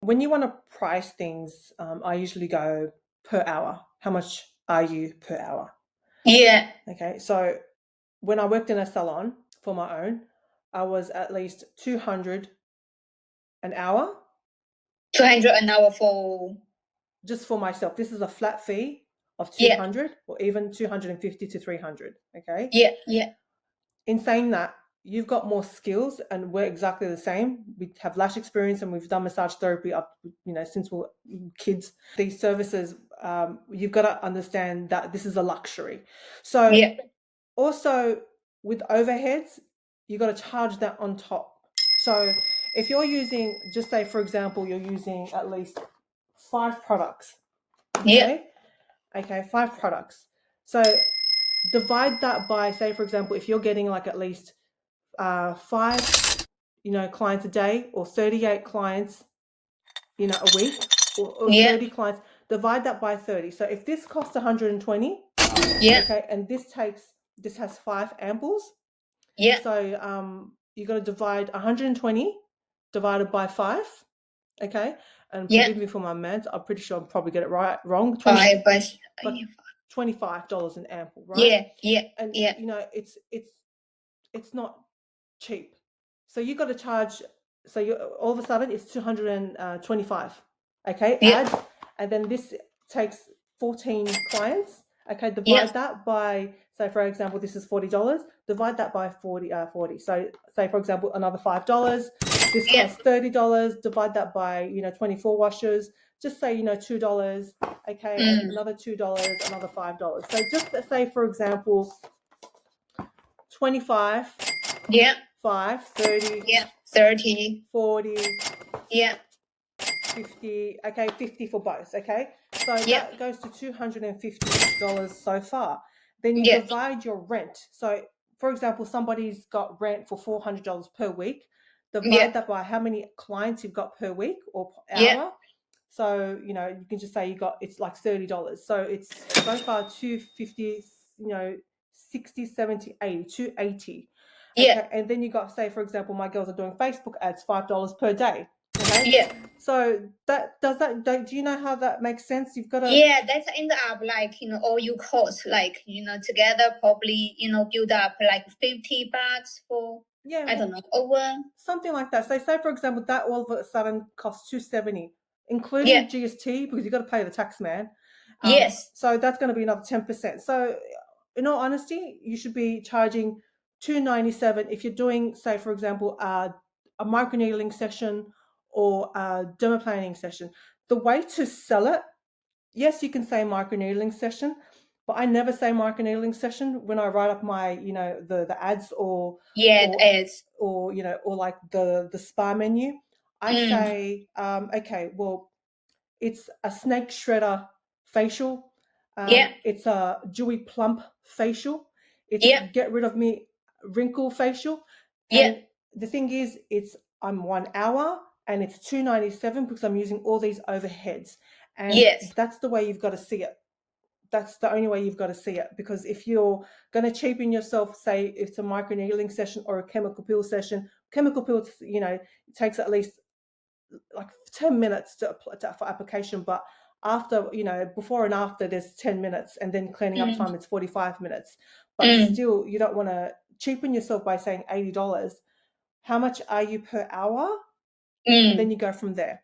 when you want to price things, I usually go per hour. How much are you per hour? Yeah. Okay, so when I worked in a salon for my own, I was at least 200 an hour 200 an hour for. just for myself. This is a flat fee of Yeah. 200 or even 250 to 300. Okay. Yeah. Yeah. In saying that, you've got more skills and we're exactly the same. We have lash experience and we've done massage therapy up, since we're kids. These services, you've got to understand that this is a luxury. So Yeah. also with overheads, you got to charge that on top. So if you're using, just say for example, you're using at least 5 products. Yeah. Okay, 5 products. So divide that by, say for example, if you're getting like at least 5 clients a day, or 38 clients a week, or Yeah. 30 clients, divide that by 30. So if this costs 120, Yeah. okay, and this has 5 ampoules, Yeah. so you got to divide 120 divided by 5, okay, and Yeah. forgive me for my maths, I'm pretty sure I'll probably get it wrong. 5 by. But $25 an ampoule, right? Yeah. Yeah. And Yeah. it's not cheap. So you got to charge. So you all of a sudden it's 225. Okay, Yeah. add, and then this takes 14 clients. Okay, divide Yeah. that by, say for example, this is $40. Divide that by 40. So say for example another $5. This Yeah. costs $30. Divide that by 24 washes. Just say $2. Okay, and another $2, another $5. So just say for example 25, Yeah. 5, 30, Yeah. 30. 40, Yeah. 50. Okay, 50 for both. Okay, so Yeah. that goes to $250 so far. Then you Yeah. divide your rent. So for example, somebody's got rent for $400 per week. Divide Yeah. that by how many clients you've got per week or per Yeah. hour. So you can just say it's like $30. So it's so far 250, 60, 70, 80, 280. Yeah. Okay, and then you got, say for example, my girls are doing Facebook ads, $5 per day. Okay, Yeah. so do you know how that makes sense? You've got to, Yeah, that's end up like, all your costs, like, together probably, build up like $50 for, yeah, I don't know, over. something like that. So say for example that all of a sudden costs 270, including Yeah. GST, because you've got to pay the tax man. Yes. So that's going to be another 10%. So in all honesty, you should be charging $297 if you're doing, say for example, a microneedling session or a dermaplaning session. The way to sell it, yes, you can say microneedling session, but I never say microneedling session when I write up my, the ads or Yeah, it is. or like the spa menu. I say, okay, well, it's a snake shredder facial. Yeah. It's a dewy plump facial. It's Yeah. get rid of me wrinkle facial. Yeah. And the thing is, I'm 1 hour and it's $297 because I'm using all these overheads. And Yes. that's the way you've got to see it. That's the only way you've got to see it, because if you're going to cheapen yourself, say it's a microneedling session or a chemical peel session, chemical peel, it takes at least like 10 minutes for application, but after, before and after there's 10 minutes, and then cleaning up time it's 45 minutes. But still, you don't want to cheapen yourself by saying $80. How much are you per hour? And then you go from there.